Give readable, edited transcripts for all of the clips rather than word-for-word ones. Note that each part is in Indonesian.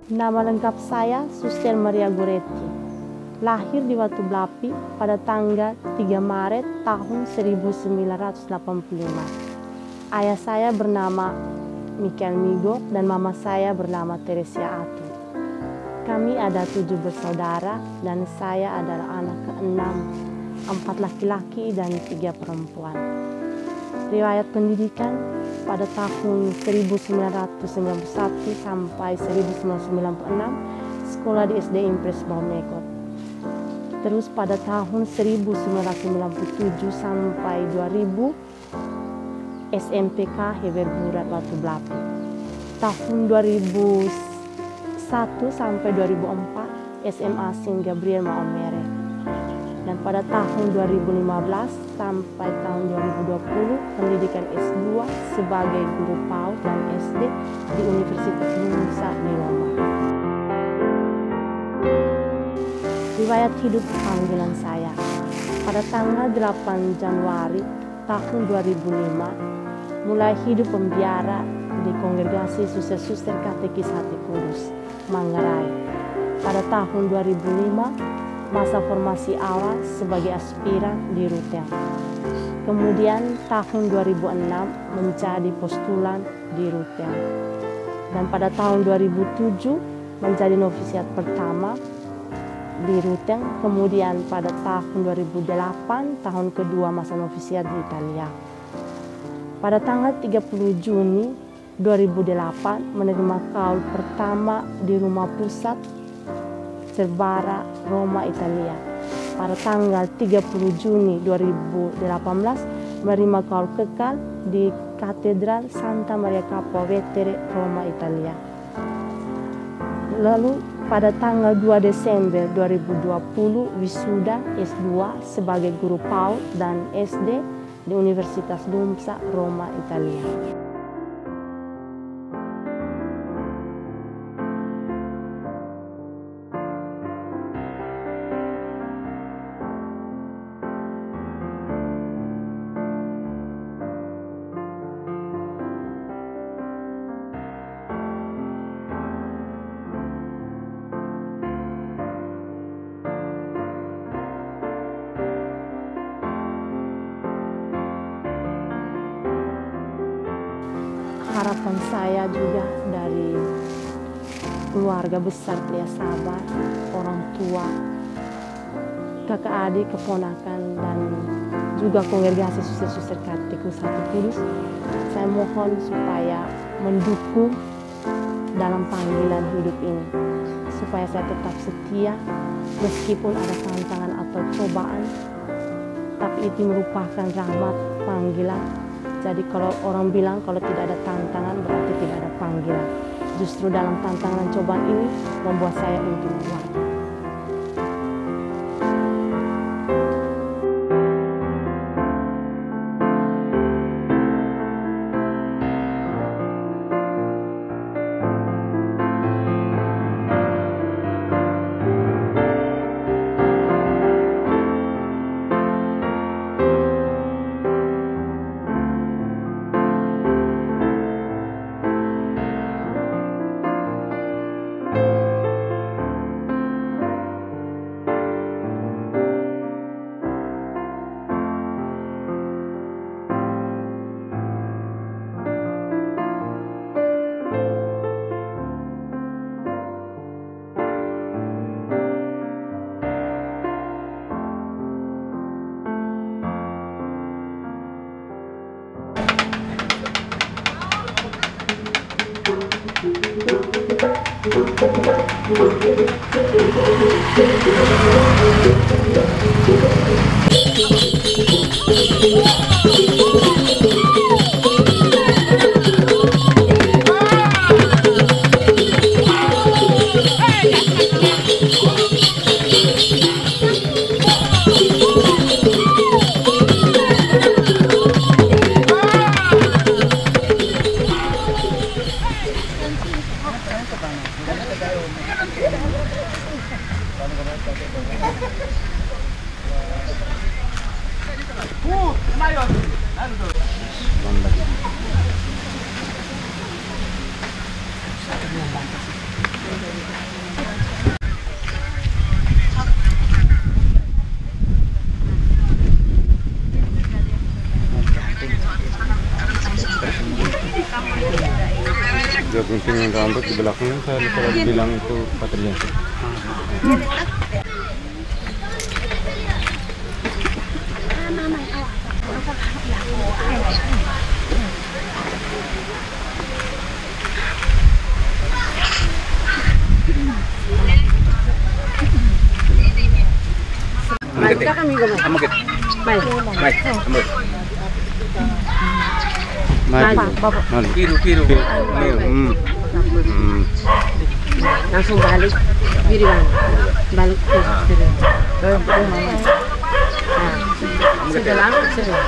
Nama lengkap saya Suster Maria Goretti. Lahir di Watu Blapi pada tanggal 3 Maret tahun 1985. Ayah saya bernama Michael Migo dan mama saya bernama Teresia Atu. Kami ada 7 bersaudara dan saya adalah anak ke-6, 4 laki-laki dan 3 perempuan. Riwayat pendidikan pada tahun 1991 sampai 1996 sekolah di SD Impres Baumekot. Terus pada tahun 1997 sampai 2000 SMPK Heberburat Watu Blapi. Tahun 2001 sampai 2004 SMA Saint Gabriel Maumere. Dan pada tahun 2015 sampai tahun 2020 pendidikan S2 sebagai guru PAUD dan SD di Universitas Nusa di Roma. Riwayat hidup panggilan saya. Pada tanggal 8 Januari tahun 2005 mulai hidup pembiara di Kongregasi Suster-Suster Katekis Hati Kudus, Manggarai. Pada tahun 2005 masa formasi awal sebagai aspiran di Ruteng. Kemudian tahun 2006 menjadi postulan di Ruteng. Dan pada tahun 2007 menjadi novisiat pertama di Ruteng. Kemudian pada tahun 2008 tahun kedua masa novisiat di Italia. Pada tanggal 30 Juni 2008 menerima kaul pertama di Rumah Pusat Serbara Roma, Italia. Pada tanggal 30 Juni 2018 menerima kaul kekal di Katedral Santa Maria Capua Vetere, Roma, Italia. Lalu pada tanggal 2 Desember 2020 wisuda S2 sebagai guru PAUD dan SD di Universitas Lumsa, Roma, Italia. Harapan saya juga dari keluarga besar Tia Sabar, orang tua, kakak adik, keponakan, dan juga Kongregasi Suster-Suster Katekis Hati Kudus. Saya mohon supaya mendukung dalam panggilan hidup ini, supaya saya tetap setia meskipun ada tantangan atau cobaan, tapi itu merupakan rahmat panggilan. Jadi kalau orang bilang kalau tidak ada tantangan berarti tidak ada panggilan. Justru dalam tantangan cobaan ini membuat saya lebih kuat. Dia gunting rambut di belakangnya, saya bilang itu Patria. Biru. Langsung balik biru kan. Balik biru. Sudah lama sudah.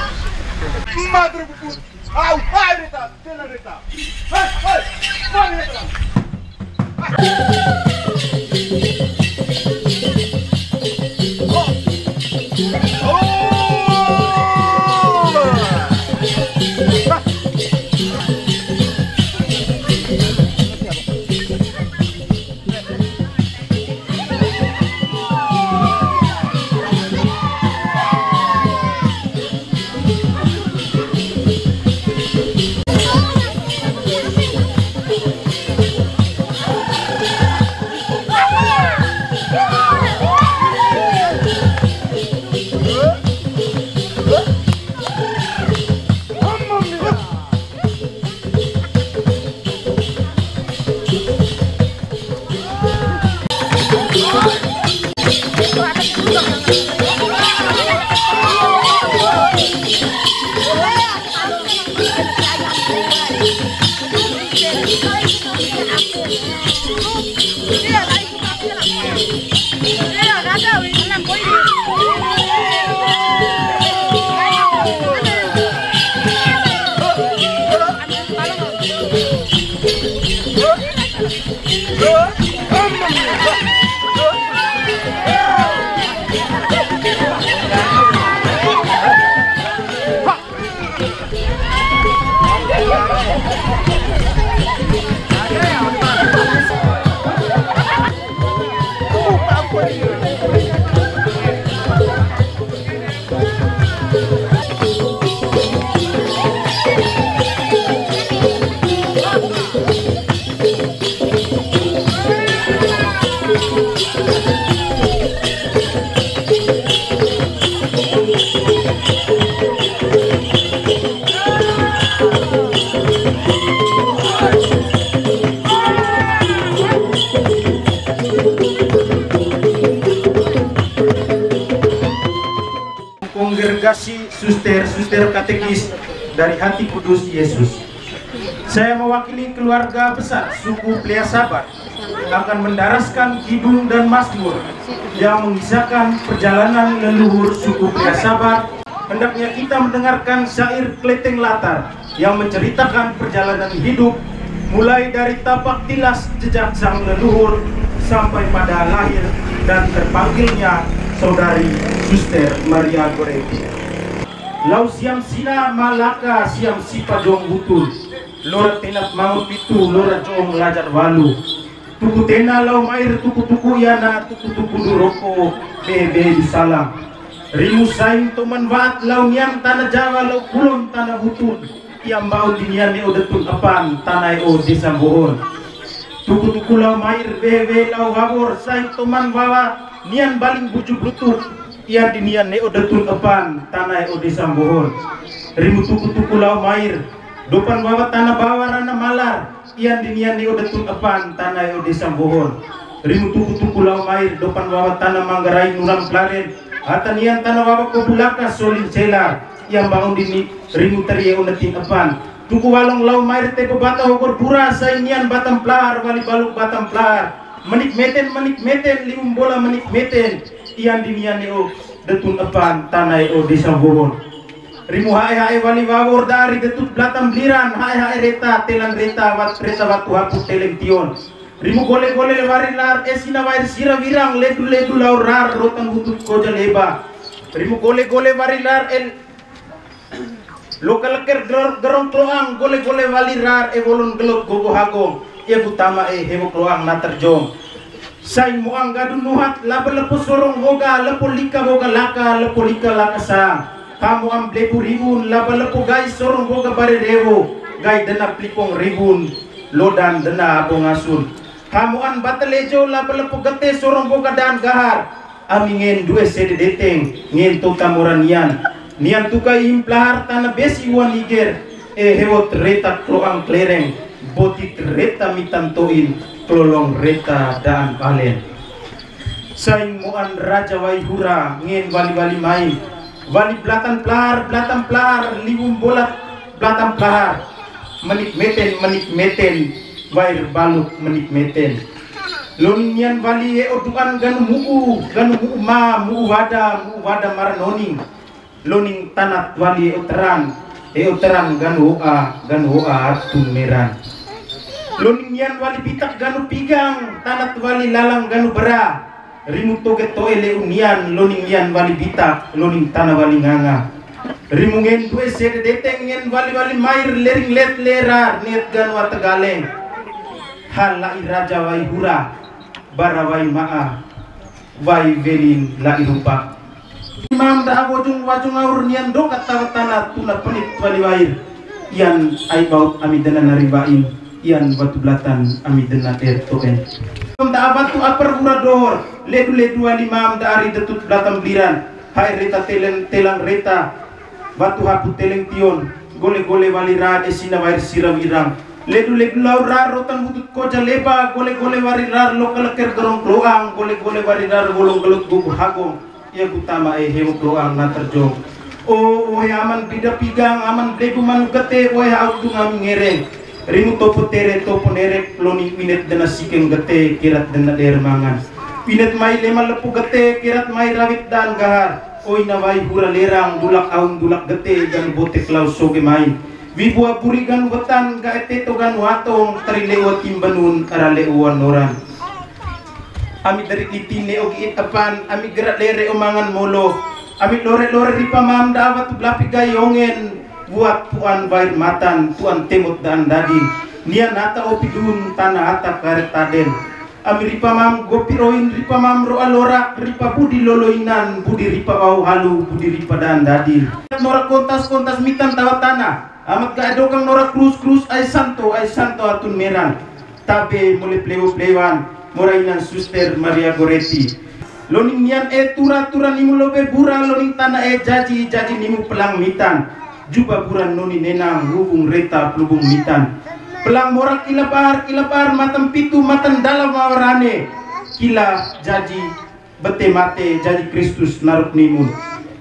Kongregasi suster katekis dari Hati Kudus Yesus. Saya mewakili keluarga besar suku Plea Sabar akan mendaraskan kidung dan mazmur yang mengisahkan perjalanan leluhur suku Plea Sabar. Hendaknya kita mendengarkan syair Kleteng Latar yang menceritakan perjalanan hidup mulai dari tapak tilas jejak sang leluhur sampai pada lahir dan terpanggilnya Saudari Suster Maria Goretti. Lau siam sina malaka siam sipa jong butul, lora tenat maut itu lora jong lajar walu. Tuku tena lau mair tuku yana tuku duroko bebe salam. Rimu saing toman waat lau niam tanah Jawa lau kulon tanah butun. Iam bau dinian ne odetun apan tanah o desa bohon. Tuku lau mair bebe lau wabor saing toman wawa nian baling bujuk lutut ian dinian ne odetun apan tanah o desa bohon. Rimu tuku lau mair dopan wawa tanah bawah rana malar ian dinian ne odetun apan tanah o desa bohon. Rimu tuku lau mair dopan wawa tanah Manggarai nuram klaren hatan ian tanah wawa kobulaka solin selar yang bangun dini rimu terie onetin apan. Tuku walong lau mair te pebata hokor pura sainian batam plar wali baluk batam plar menik meten lium bola menik meten ian dinian neo detun apan tanai o desa bohon. Rimu hae wali wawor dari detut blatam bliran hae reta telan reta watu hapu teleng tion. Rimu gole warilar esina wair sira wirang ledu laurar rotan hutut koja leba. Rimu gole warilar el lokal ker gerong troang gole walirar evolon gelot gogo hagong ia utama hewok loang naterjong. Say mo ang gadun nuhat laba lepo sorong boga lepo lika boga laka sang. Kamu am lepo ribun laba lepo guys sorong boga bare rewo. Gai dana plipong ribun lodan dana abong asun. Kamu an batalejo laba lepo gate sorong boga dan gahar. Amingen dua sede deteng ngen to tamuran nian tukai implahar tanah besi wan iger hewot reta kloang klereng botit reta mitantoin klolong reta dan balen saing muan raja waihura ngen wali main wali belatan pelahar liwum bolat belatan pelahar menik meten wair balut menik meten lonian wali oduan ganu muu ma muu wada maranoning loning tanat wali uteran ganu hoa tumeran loning wali bitak ganu pigang tanat wali lalang ganu bera rimu toge toele unian loning wali bitak loning tanah wali nganga rimungen due sede deteng wali mair lering let lera net ganu atagaleng hal lai raja wai hura bara wai maa wai velin lai rupa imam da wajung aur nian do kata tanah tuna penit wali wair ian ai baut ami dana naribain ian batu belatan ami dana token da batu apar urador ledu wali imam da ari detut belatan bliran hai reta telang reta batu hapu teleng tion gole wali ra desina wair siram irang ledu laurar rotan butut koja leba gole wari rar lokal ker gerong kloang gole wari rar golong gelut gugu hagong ia utama hewo kloang naterjong oh aman bida pigang aman blebu manu gete autu ngami ngereng rimu topo nerek loni winet dana sikeng gete kirat dana der mangan winet mai lema lepu gete kirat mai rawit dan gahar oi nawai hura lerang dulak aung dulak gete gan botek lau soge main Wibua puri gan wetan ga eteto gan watong tarilewa timbanun araleuan noran. Ami dari itine ogi itapan ami gerak lere omangan molo. Ami lore ripa mam dawat blapi gayongen buat tuan bair matan tuan temut dan dadin. Nian ata opidun tanah ata karet taden. Ami ripa mam gopiroin ripa mam roa lorak ripa budi loloinan budi ripa wau halu budi ripa dan dadin. Norak kontas mitan tawat tanah. Amat ga adokang norak krus ay santo atun meran tabe muli plewan morainan Suster Maria Goretti loning nian tura nimu lobe bura loning tanah jaji nimu pelang mitan juba buran noni nenang hubung reta pelubung mitan pelang morak kilabar matan pitu matan dalam mawarane kila jaji bete mate jaji Kristus naruk nimun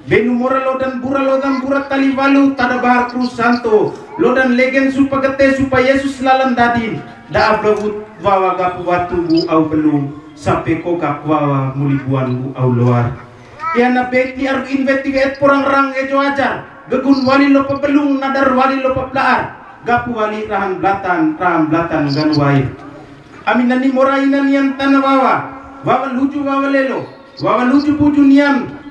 benu mora lodan bura tali walu tada bahar krus santo lodan legen supa gete supa Yesus lalan dadin da ablawut wawa gapu watu bu au belum sampai kokak wawa mulibuan bu au luar ya na beti aru investiga et porang rang ejo ajar gegun wali lopa belung nadar wali lopa plaar gapu wali raham belatan gan wair amin nani morainan yang tanah wawa luju wawa lelo wawa luju buju nian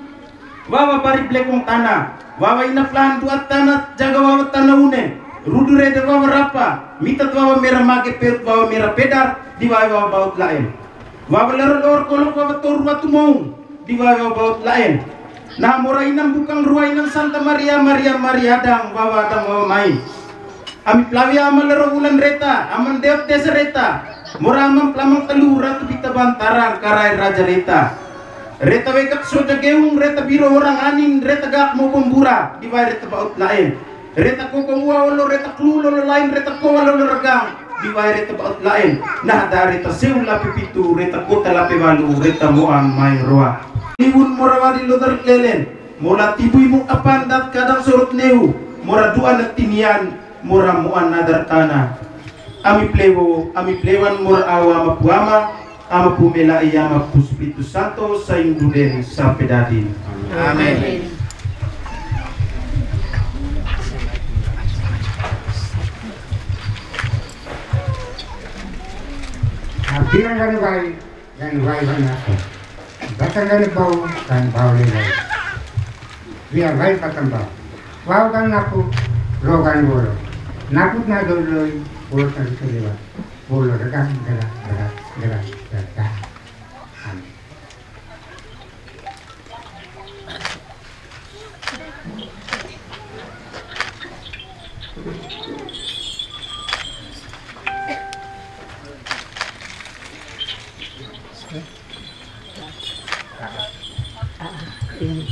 wawa bari blekong tanah wawa ina plan tuat tanah jaga wawa tanah une rudu rede wawa rapa mitat wawa merah mage perut wawa merah pedar di wawa baut lain wawa lor kolok wawa tor watu mau di wawa baut lain nah morainam bukang ruainam Santa Maria dang wawa main ami plawi amal lero ulan reta aman deot desa reta moramam plamang telu ratu bita bantarang karai raja reta reta wekat soja geung reta biro orang anin reta gak mau pembura di wae reta baut lain reta kokong walo reta klulo lain reta kowalo regang di wae reta baut lain nah dari reta seula pipitu reta kota lape walu reta muang main roa liwun morawadi lodar lelen mola tibuimu apan dat kadang sorot neu mora dua natinian mora muan nadar tanah ami plewan mora awa mapuama ama pumela iyama Espiritu Santo sa induden sa pedadin. Amen. Bilang gan bai bana. Batang gan bau lelai. Biar bai patang bau. Bau gan naku, rogan bolo. Nakut na doloi, bolo tan selewa. pulau rekan gerak. Amin.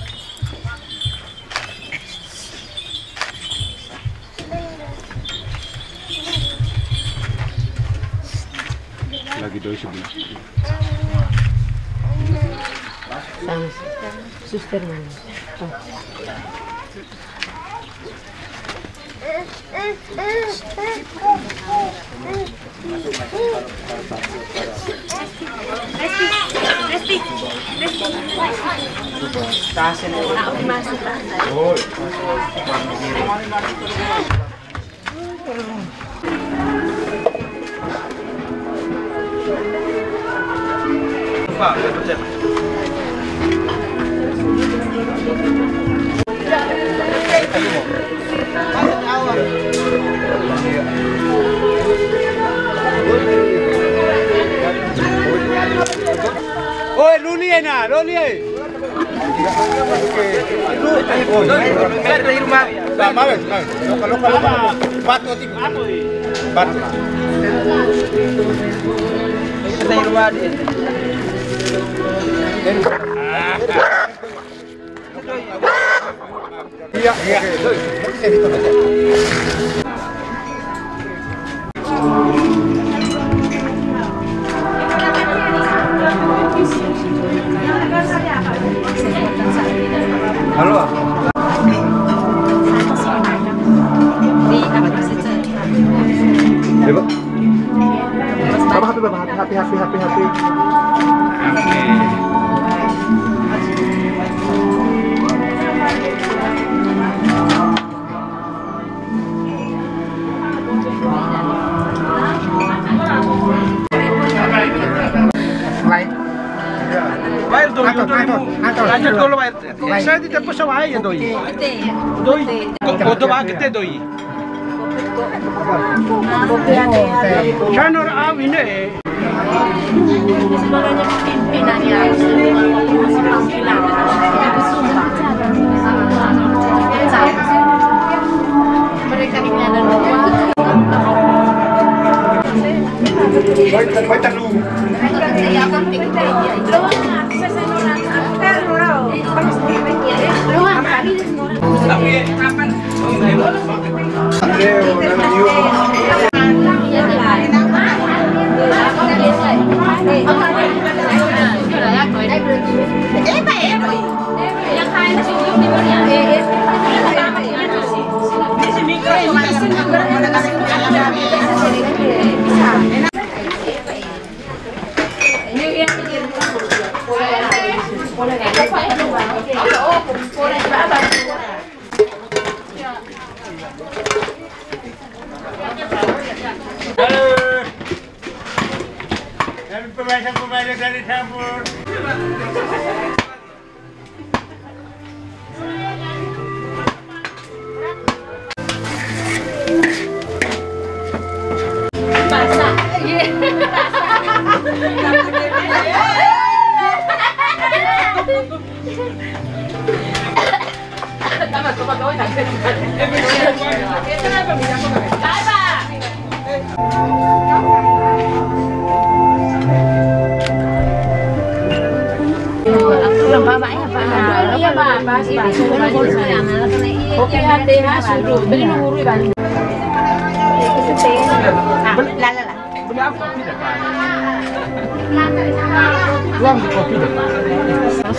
Lagi doi sebelah. Sama suster mana? Oi, Luli na, Luli. Dari rumah. Kalau batu tipu. Batu. Dari rumah dia. Iya. Halo. Happy. Bayar doi, lanjut dulu bayar. Saya tidak bisa bayar doi. Doi, kodo bagete doi. Jangan awin Sebenarnya pimpinannya harus masih panggilan sumpah. Mereka ini ada dua. Baik dulu. Pembaca dari campur.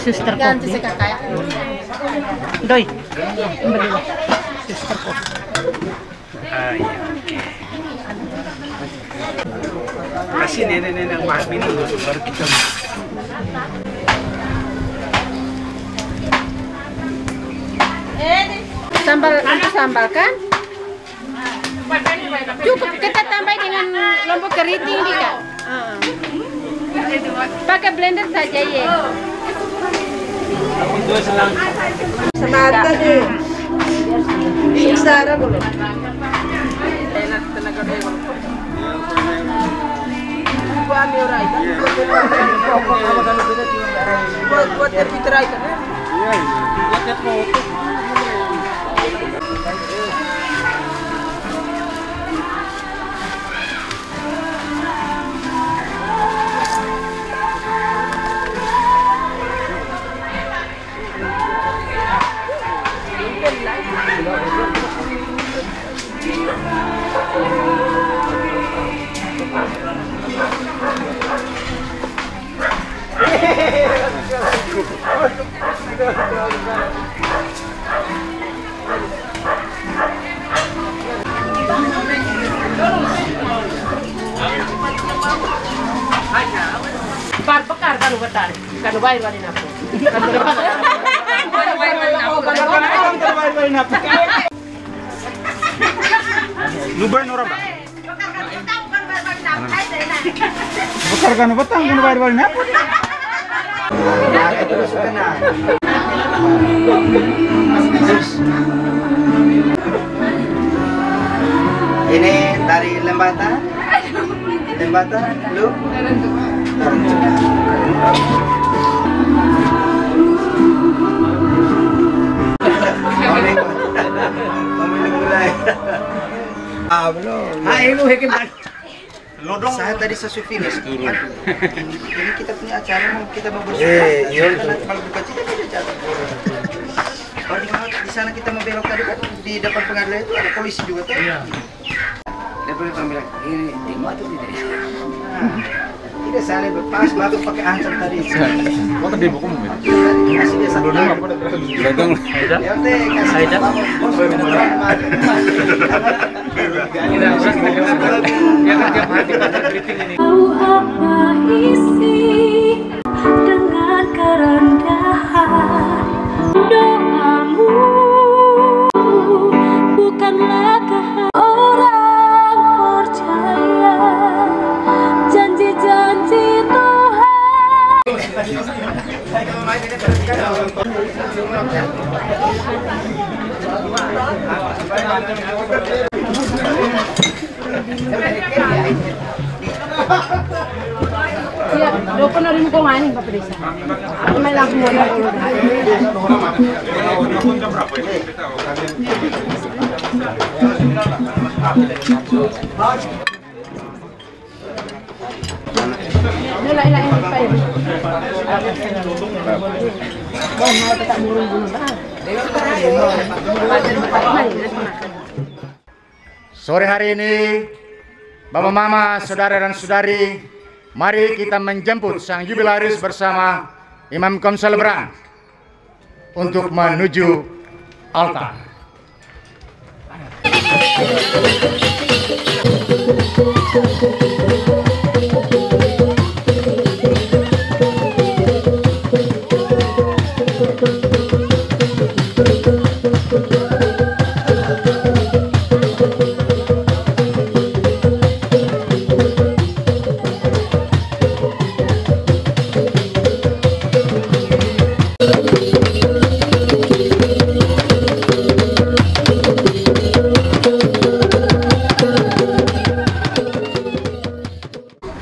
Suster Ganti sekakak. Doi. Suster kopi. Kasih nenek-nenek yang mahal minum dulu, baru kita Sambal, itu sambal kan? Cukup kita tambah dengan lombok keriting nih kak. Pakai blender saja ya. Semata nih. Sarah boleh. enak tenaga dewan. Buat terpitra itu. Pekar kan betar, kan bayar wali napo. Lubain orang ba? Bekar kan betang kan bayar wali napo. Ini dari Lembata, lu? Belum. Lu hebat. Lodong. Saya tadi sesufilis. Ini kita punya acara, kita mau bersuara. Kalau buka cita kita catat. Kalau di sana kita mau belok tadi kan di depan pengadilan itu ada polisi juga tuh. Iya. Dia boleh bilang ini demo atau tidak? Tidak salah pas baru pakai ancam tadi. Kok tadi buku mau? Kasih dia satu. Lodong. Ya teh kasih. Tahu apa isi dengan kerendahan doamu, bukanlah kehendak orang percaya janji-janji Ya, doko na rin ko nga ning paprisa. May lang mo na ulo. Nila ila ini pa yun. Kung mga tatak burung-burung ba? Sore hari ini, Bapak Mama, Saudara dan Saudari, mari kita menjemput sang jubilaris bersama Imam Komsel Berang untuk menuju altar.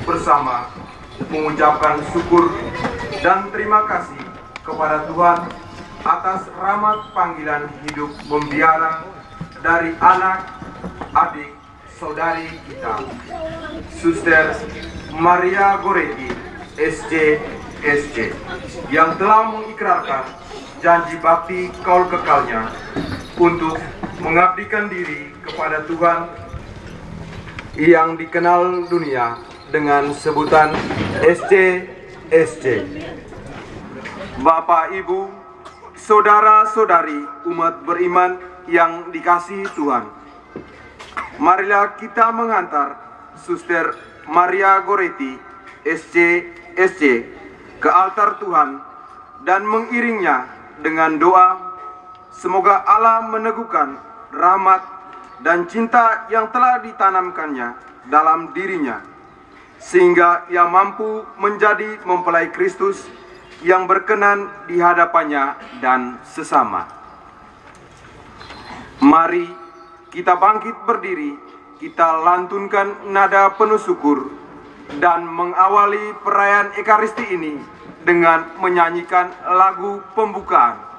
Bersama mengucapkan syukur dan terima kasih kepada Tuhan atas rahmat panggilan hidup membiara dari anak, adik, saudari kita, Suster Maria Goretti, SC, yang telah mengikrarkan janji bakti kaul kekalnya untuk mengabdikan diri kepada Tuhan yang dikenal dunia dengan sebutan SC. Bapak, Ibu, saudara-saudari umat beriman yang dikasihi Tuhan, marilah kita mengantar Suster Maria Goretti, SC, ke altar Tuhan dan mengiringnya dengan doa semoga Allah meneguhkan rahmat dan cinta yang telah ditanamkannya dalam dirinya, sehingga ia mampu menjadi mempelai Kristus yang berkenan di hadapannya dan sesama. Mari kita bangkit berdiri, kita lantunkan nada penuh syukur dan mengawali perayaan Ekaristi ini dengan menyanyikan lagu pembukaan.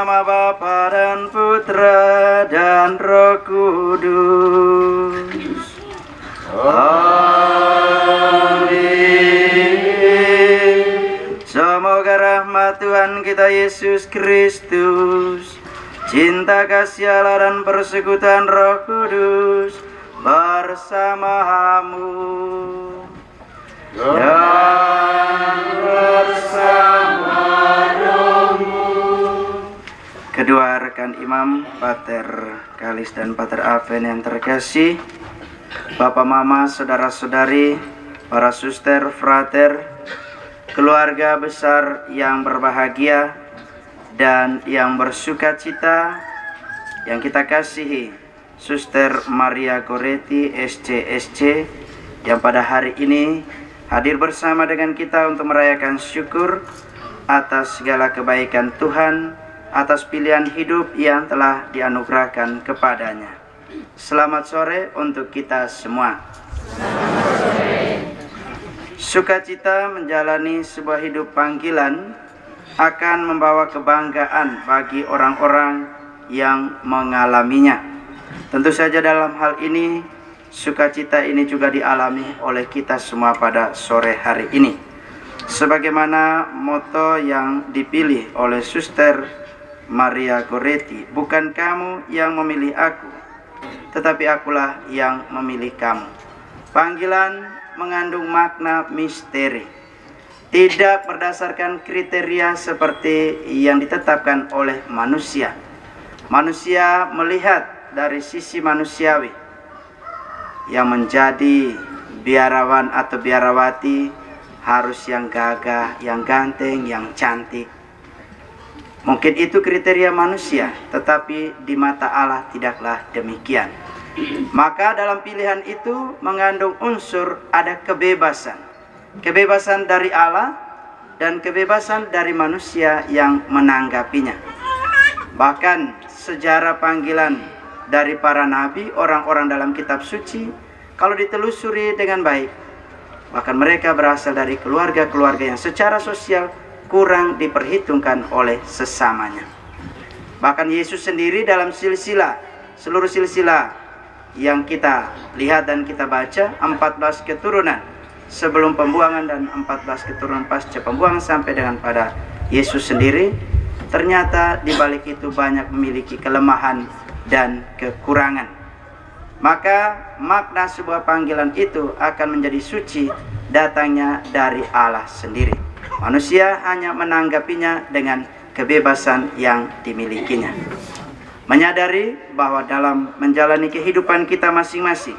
nama Bapa dan Putra dan Roh Kudus. Amin. Semoga rahmat Tuhan kita Yesus Kristus, cinta kasih Allah dan persekutuan Roh Kudus bersamamu dan bersama rohmu. Kedua rekan imam, Pater Kalis dan Pater Aven yang terkasih, Bapak Mama, saudara-saudari, para suster, frater, keluarga besar yang berbahagia, dan yang bersukacita yang kita kasihi Suster Maria Goretti SCSC yang pada hari ini hadir bersama dengan kita untuk merayakan syukur atas segala kebaikan Tuhan, atas pilihan hidup yang telah dianugerahkan kepadanya. Selamat sore untuk kita semua. Sukacita menjalani sebuah hidup panggilan akan membawa kebanggaan bagi orang-orang yang mengalaminya. Tentu saja dalam hal ini, sukacita ini juga dialami oleh kita semua pada sore hari ini. Sebagaimana moto yang dipilih oleh Suster Maria Goretti, bukan kamu yang memilih aku, tetapi akulah yang memilih kamu. Panggilan mengandung makna misteri, tidak berdasarkan kriteria seperti yang ditetapkan oleh manusia. Manusia melihat dari sisi manusiawi. Yang menjadi biarawan atau biarawati harus yang gagah, yang ganteng, yang cantik. Mungkin itu kriteria manusia, tetapi di mata Allah tidaklah demikian. Maka dalam pilihan itu mengandung unsur ada kebebasan. Kebebasan dari Allah dan kebebasan dari manusia yang menanggapinya. Bahkan sejarah panggilan dari para nabi, orang-orang dalam kitab suci, kalau ditelusuri dengan baik, bahkan mereka berasal dari keluarga-keluarga yang secara sosial kurang diperhitungkan oleh sesamanya. Bahkan Yesus sendiri dalam seluruh silsilah yang kita lihat dan kita baca, 14 keturunan sebelum pembuangan dan 14 keturunan pasca pembuangan sampai dengan pada Yesus sendiri, ternyata di balik itu banyak memiliki kelemahan dan kekurangan. Maka makna sebuah panggilan itu akan menjadi suci datangnya dari Allah sendiri. Manusia hanya menanggapinya dengan kebebasan yang dimilikinya. Menyadari bahwa dalam menjalani kehidupan kita masing-masing,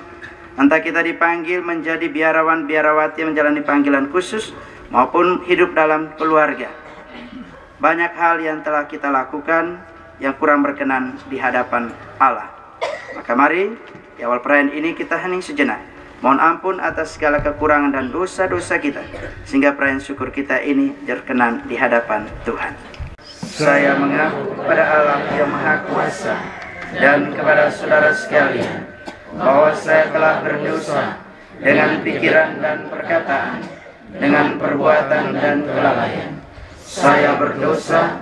entah kita dipanggil menjadi biarawan, biarawati menjalani panggilan khusus, maupun hidup dalam keluarga, banyak hal yang telah kita lakukan yang kurang berkenan di hadapan Allah. Maka mari di awal perayaan ini kita hening sejenak, mohon ampun atas segala kekurangan dan dosa-dosa kita, sehingga perayaan syukur kita ini berkenan di hadapan Tuhan. Saya mengaku kepada Allah yang Maha Kuasa dan kepada saudara sekalian bahwa saya telah berdosa dengan pikiran dan perkataan, dengan perbuatan dan kelalaian. Saya berdosa,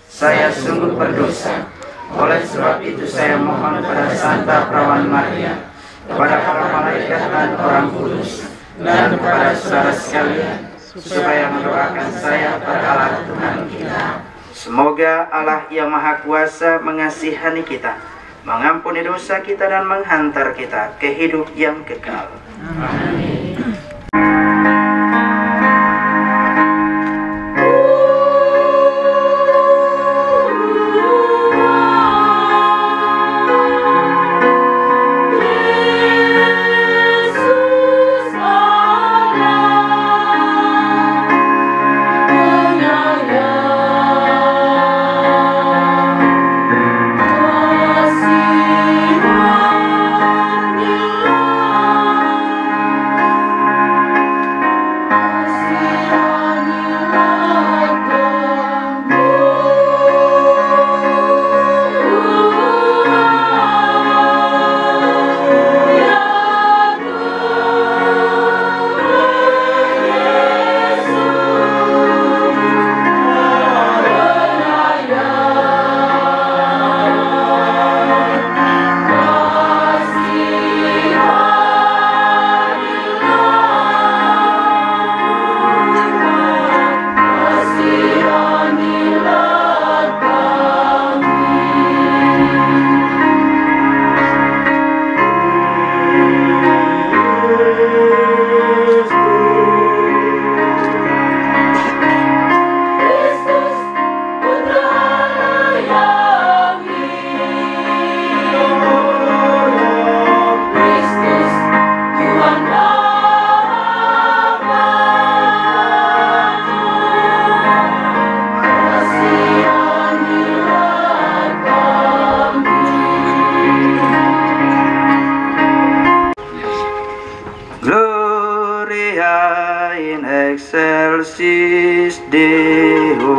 saya sungguh berdosa. Oleh sebab itu saya mohon kepada Santa Perawan Maria, kepada para malaikat dan orang kudus, dan kepada saudara sekalian, supaya mendoakan saya pada Allah Tuhan kita. Semoga Allah yang Maha Kuasa mengasihani kita, mengampuni dosa kita dan menghantar kita ke hidup yang kekal. Amin. Excelsis Deo.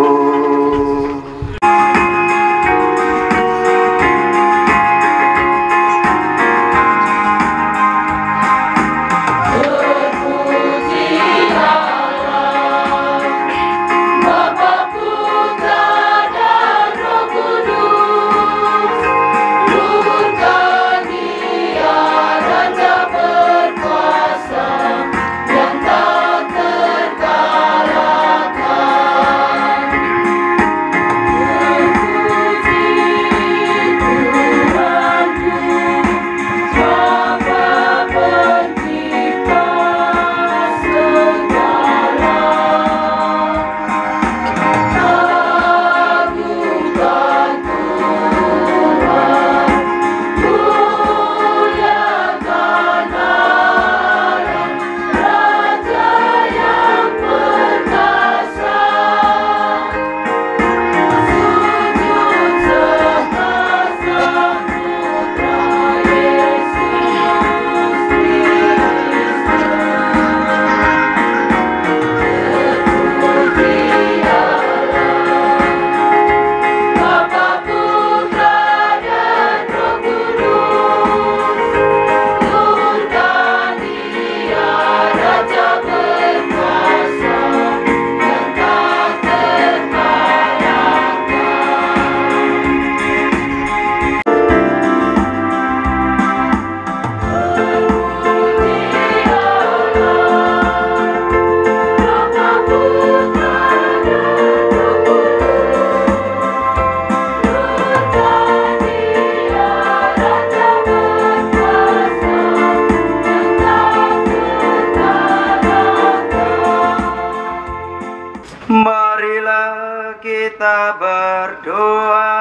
Marilah kita berdoa.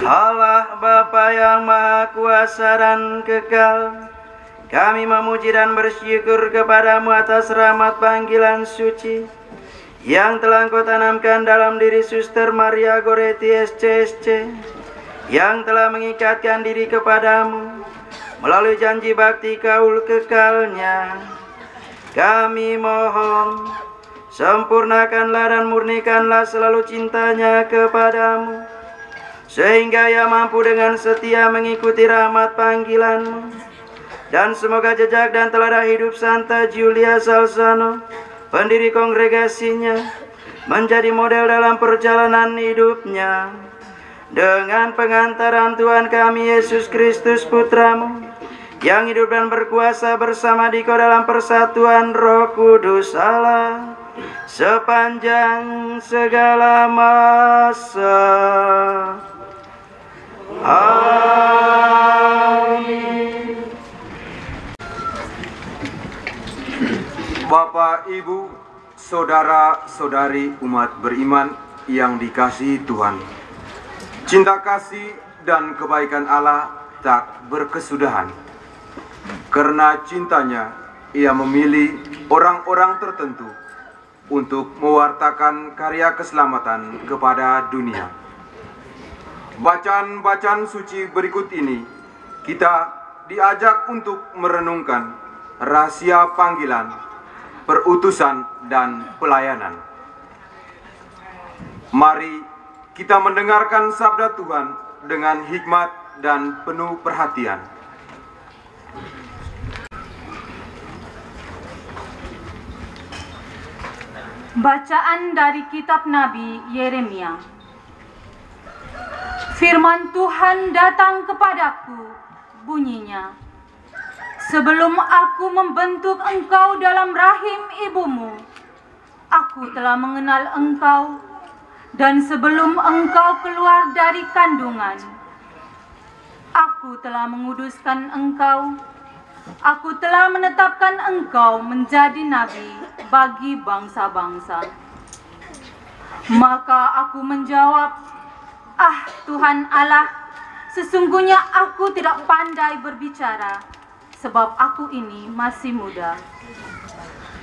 Allah Bapa yang Maha Kuasa dan Kekal, kami memuji dan bersyukur kepadamu atas rahmat panggilan suci yang telah Engkau tanamkan dalam diri Suster Maria Goretti SCSC, yang telah mengikatkan diri kepadamu melalui janji bakti kaul kekalnya. Kami mohon, sempurnakanlah dan murnikanlah selalu cintanya kepadamu, sehingga ia mampu dengan setia mengikuti rahmat panggilanmu. Dan semoga jejak dan teladan hidup Santa Julia Salzano, pendiri kongregasinya, menjadi model dalam perjalanan hidupnya. Dengan pengantaran Tuhan kami Yesus Kristus Putramu, yang hidup dan berkuasa bersama Dikau dalam persatuan Roh Kudus Allah sepanjang segala masa. Amin. Bapak, Ibu, saudara-saudari umat beriman yang dikasihi Tuhan, cinta kasih dan kebaikan Allah tak berkesudahan. Karena cintanya, ia memilih orang-orang tertentu untuk mewartakan karya keselamatan kepada dunia. Bacaan-bacaan suci berikut ini, kita diajak untuk merenungkan rahasia panggilan, perutusan, dan pelayanan. Mari kita mendengarkan sabda Tuhan dengan hikmat dan penuh perhatian. Bacaan dari kitab Nabi Yeremia. Firman Tuhan datang kepadaku, bunyinya, sebelum aku membentuk engkau dalam rahim ibumu, aku telah mengenal engkau, dan sebelum engkau keluar dari kandungan, aku telah menguduskan engkau. Aku telah menetapkan engkau menjadi nabi bagi bangsa-bangsa. Maka aku menjawab, ah Tuhan Allah, sesungguhnya aku tidak pandai berbicara, sebab aku ini masih muda.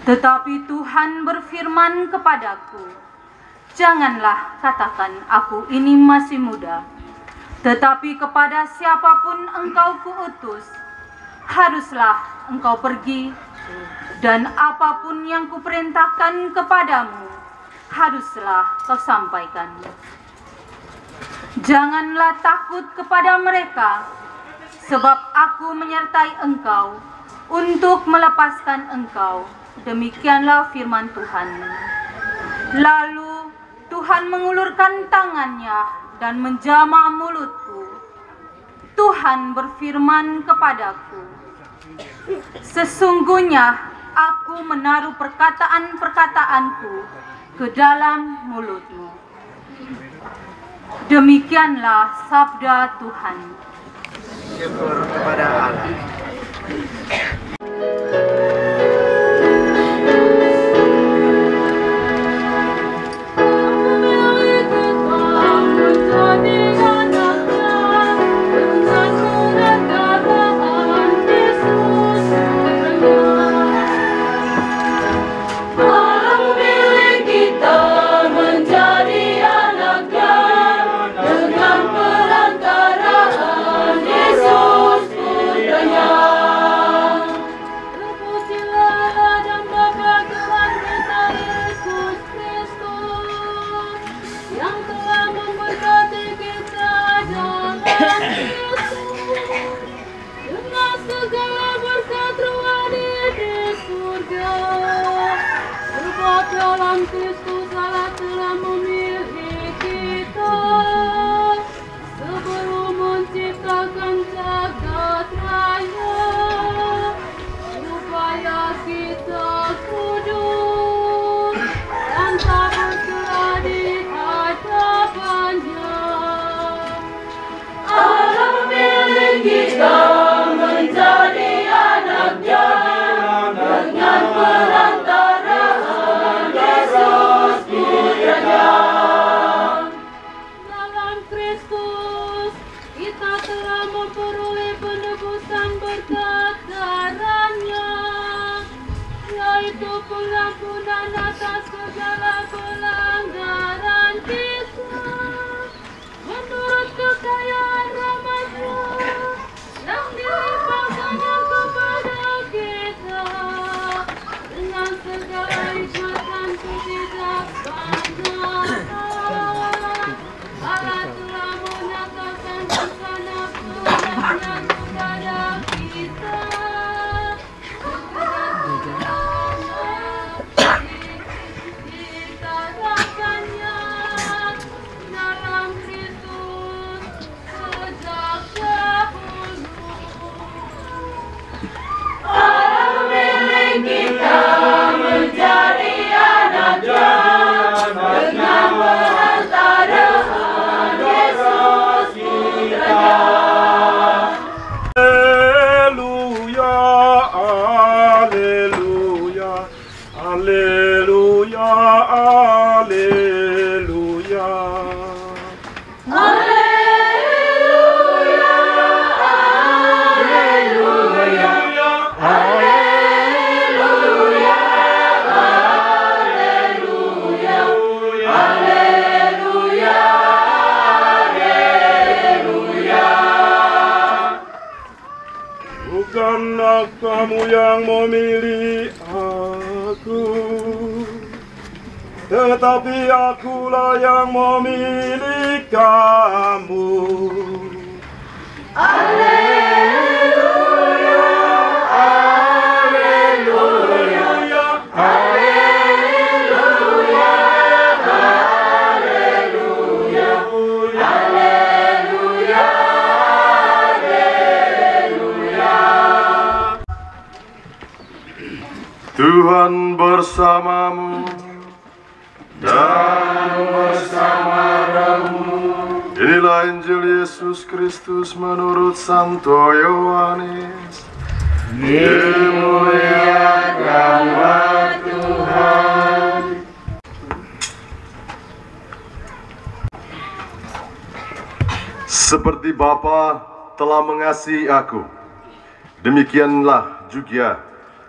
Tetapi Tuhan berfirman kepadaku, janganlah katakan aku ini masih muda, tetapi kepada siapapun engkau kuutus, haruslah engkau pergi Dan apapun yang kuperintahkan kepadamu, haruslah kau sampaikan. Janganlah takut kepada mereka, sebab aku menyertai engkau untuk melepaskan engkau. Demikianlah firman Tuhan. Lalu Tuhan mengulurkan tangannya dan menjamah mulutku. Tuhan berfirman kepadaku, sesungguhnya aku menaruh perkataan-perkataanku ke dalam mulutmu. Demikianlah sabda Tuhan. Syukur kepada Allah. Dalam Kristus Allah telah memilih kita sebelum menciptakan jagat raya, supaya kita kudus dan tak bercela di hadapannya. Allah memilih kita menjadi anaknya dengan perantaraan Yesus putranya. Dalam Kristus kita telah memperoleh penebusan berkat darahnya, yaitu pengampunan atas segala pelanggaran kita, menurut kekayaan rahmat-Nya yang dilimpahkannya kepada kita dengan segala hikmatan kebijaksanaan. Allah telah menyatakan rencana kehendaknya kepada kita. Ditetapkannya dalam Kristus sejak dahulu. Allah memilih kita menjadi anaknya dengan perantaraan Yesus putranya. Haleluya, haleluya, haleluya, haleluya. Bukanlah kamu yang memilih aku, tetapi akulah yang memilih kamu. Haleluya, haleluya, haleluya, haleluya, haleluya, haleluya. Tuhan bersamamu dan bersama rohmu. Inilah Injil Yesus Kristus menurut Santo Yohanes. Dimuliakanlah Tuhan. Seperti Bapa telah mengasihi aku, demikianlah juga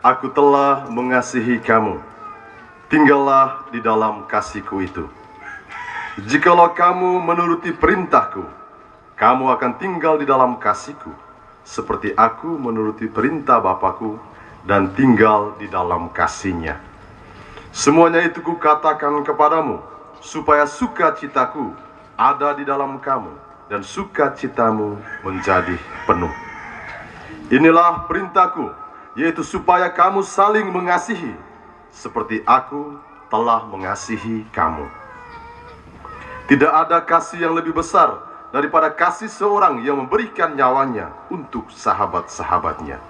aku telah mengasihi kamu. Tinggallah di dalam kasih-Ku itu. Jikalau kamu menuruti perintah-Ku, kamu akan tinggal di dalam kasih-Ku, seperti aku menuruti perintah Bapa-Ku dan tinggal di dalam kasih-Nya. Semuanya itu kukatakan kepadamu, supaya sukacitaku ada di dalam kamu, dan sukacitamu menjadi penuh. Inilah perintahku, yaitu supaya kamu saling mengasihi, seperti aku telah mengasihi kamu. Tidak ada kasih yang lebih besar daripada kasih seorang yang memberikan nyawanya untuk sahabat-sahabatnya.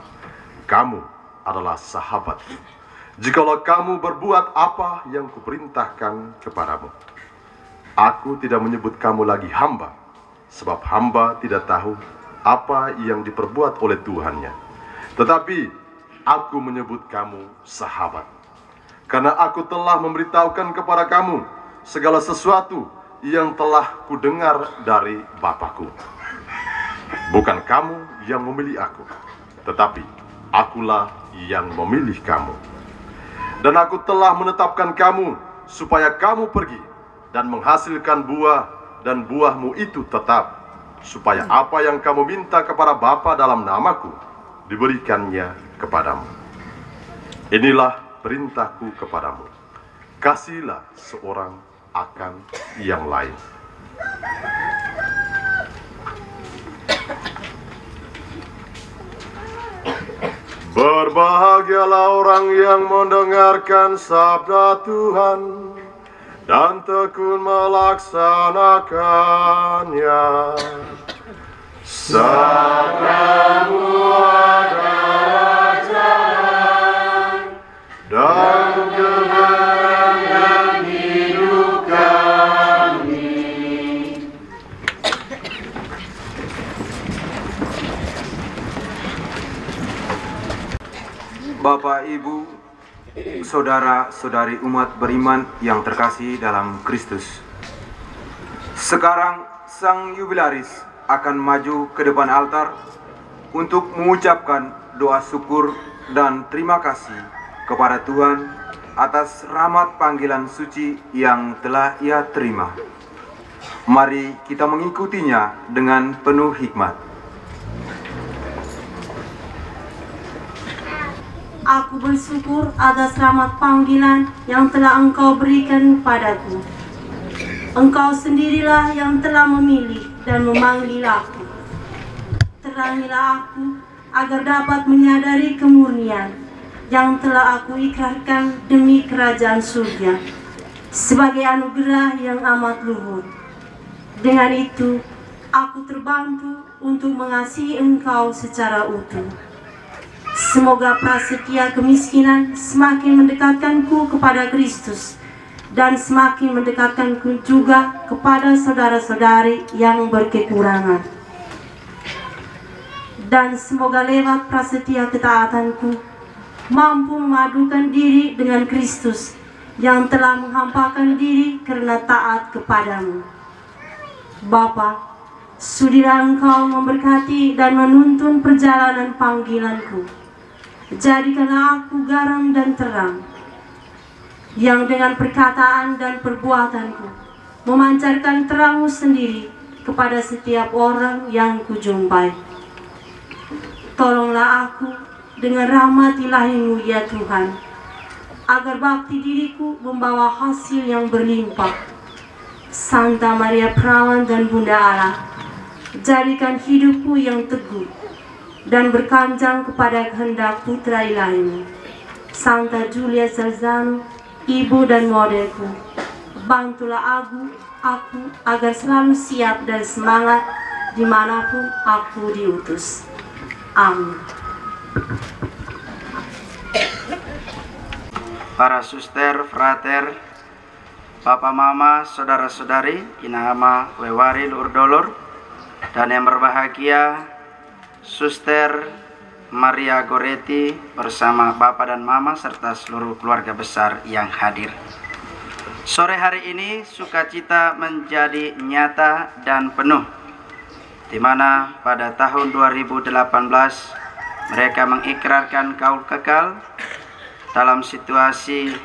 Kamu adalah sahabatku, jikalau kamu berbuat apa yang kuperintahkan kepadamu. Aku tidak menyebut kamu lagi hamba, sebab hamba tidak tahu apa yang diperbuat oleh Tuhannya. Tetapi aku menyebut kamu sahabat, karena aku telah memberitahukan kepada kamu segala sesuatu yang telah kudengar dari Bapa-Ku. Bukan kamu yang memilih aku, tetapi akulah yang memilih kamu. Dan aku telah menetapkan kamu supaya kamu pergi dan menghasilkan buah, dan buahmu itu tetap, supaya apa yang kamu minta kepada Bapa dalam namaku diberikannya kepadamu. Inilah perintahku kepadamu, kasihilah seorang akan yang lain. Berbahagialah orang yang mendengarkan sabda Tuhan dan tekun melaksanakannya. Sabdamu adalah jalan dan kebenaran hidup kami. Bapak, Ibu, saudara-saudari umat beriman yang terkasih dalam Kristus. Sekarang sang jubilaris akan maju ke depan altar untuk mengucapkan doa syukur dan terima kasih kepada Tuhan atas rahmat panggilan suci yang telah Ia terima. Mari kita mengikutinya dengan penuh hikmat. Aku bersyukur atas rahmat panggilan yang telah Engkau berikan padaku. Engkau sendirilah yang telah memilih dan memanggil aku. Terangilah aku agar dapat menyadari kemurnian yang telah aku ikrarkan demi kerajaan surga sebagai anugerah yang amat luhur. Dengan itu, aku terbantu untuk mengasihi Engkau secara utuh. Semoga prasetia kemiskinan semakin mendekatkanku kepada Kristus dan semakin mendekatkanku juga kepada saudara-saudari yang berkekurangan. Dan semoga lewat prasetia ketaatanku mampu memadukan diri dengan Kristus yang telah menghampakan diri karena taat kepadamu. Bapa, sudilah Engkau memberkati dan menuntun perjalanan panggilanku. Jadikanlah aku garam dan terang, yang dengan perkataan dan perbuatanku memancarkan terang-Mu sendiri kepada setiap orang yang kujumpai. Tolonglah aku dengan rahmat ilahi-Mu ya Tuhan, agar bakti diriku membawa hasil yang berlimpah. Santa Maria Perawan dan Bunda Allah, jadikan hidupku yang teguh dan berkanjang kepada kehendak Putra Ilahi-Mu. Santa Julia Salzano, ibu dan modelku, bantulah aku agar selalu siap dan semangat dimanapun aku diutus. Amin. Para suster, frater, papa mama, saudara-saudari, inama wewari lur dolor, dan yang berbahagia Suster Maria Goretti bersama Bapak dan Mama serta seluruh keluarga besar yang hadir. Sore hari ini sukacita menjadi nyata dan penuh, di mana pada tahun 2018 mereka mengikrarkan kaul kekal dalam situasi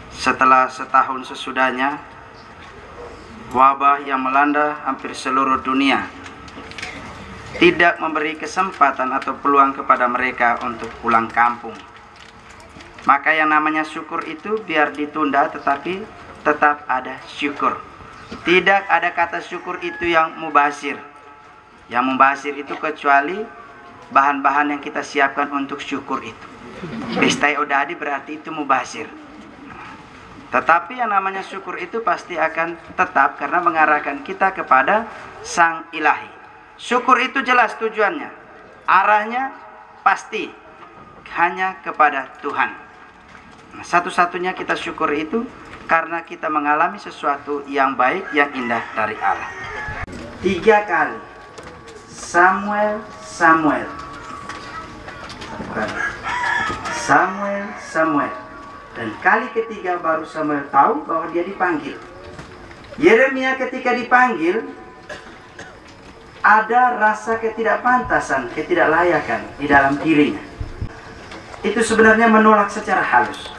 setelah setahun sesudahnya wabah yang melanda hampir seluruh dunia. tidak memberi kesempatan atau peluang kepada mereka untuk pulang kampung. Maka yang namanya syukur itu biar ditunda tetapi tetap ada syukur. Tidak ada kata syukur itu yang mubazir. Yang mubazir itu kecuali bahan-bahan yang kita siapkan untuk syukur itu. Pestai odadi berarti itu mubazir. Tetapi yang namanya syukur itu pasti akan tetap karena mengarahkan kita kepada Sang Ilahi. Syukur itu jelas tujuannya. Arahnya pasti hanya kepada Tuhan. Nah, satu-satunya kita syukur itu karena kita mengalami sesuatu yang baik, yang indah dari Allah. 3 kali Samuel, Samuel. Samuel, Samuel. Dan kali ketiga baru Samuel tahu bahwa dia dipanggil. Yeremia ketika dipanggil, ada rasa ketidakpantasan, ketidaklayakan di dalam dirinya. Itu sebenarnya menolak secara halus.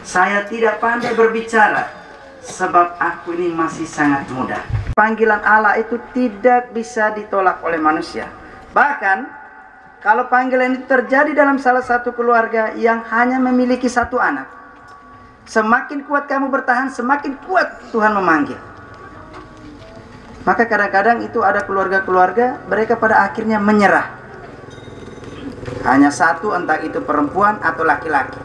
Saya tidak pandai berbicara, sebab aku ini masih sangat muda. Panggilan Allah itu tidak bisa ditolak oleh manusia. Bahkan, kalau panggilan itu terjadi dalam salah satu keluarga yang hanya memiliki 1 anak, semakin kuat kamu bertahan, semakin kuat Tuhan memanggil. Maka kadang-kadang itu ada keluarga-keluarga, mereka pada akhirnya menyerah. Hanya 1, entah itu perempuan atau laki-laki.